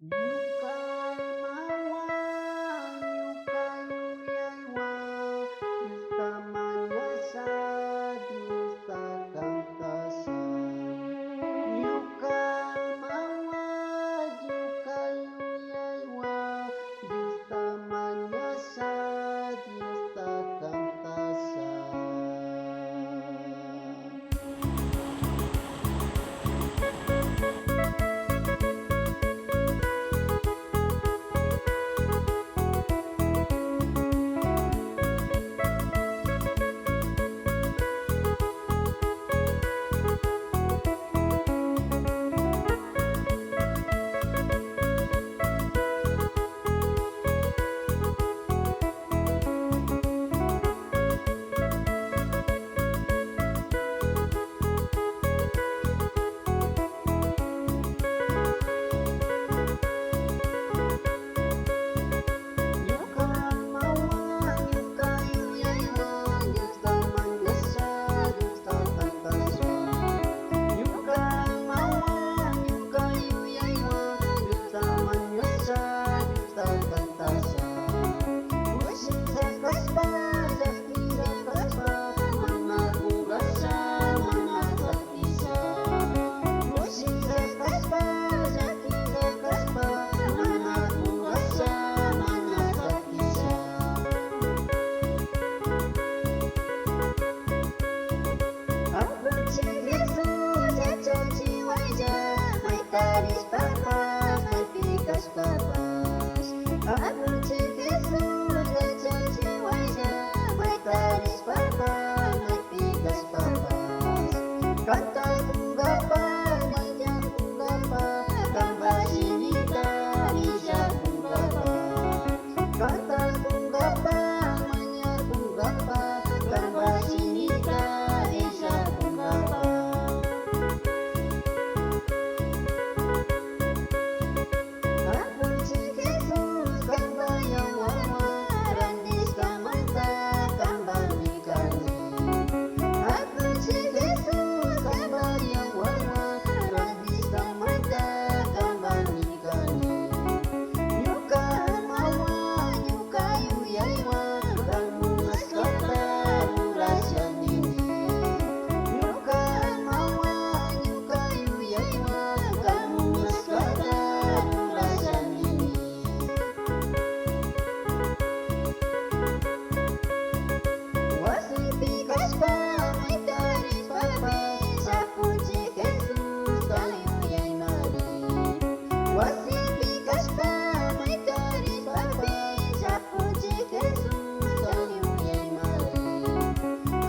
Nyukai mawar, nyukai uyaiwa, dusta manyasa, dusta kantasan. Nyukai mawar, nyukai uyaiwa, dusta manyasa, dusta kantasan. Taris papas, mai picas papas. Aku Jesus, cacaci wajah, mai taris papas, mai picas papas. Kata tunggapa, nija tunggapa, tambah sini tarisa tunggapa. Kata tunggapa, manya tunggapa, tambah sini tarisa tunggapa.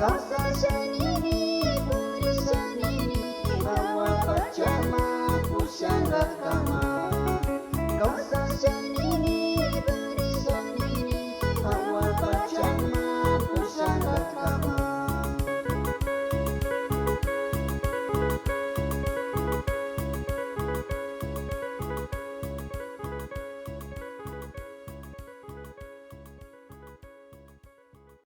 Kau saja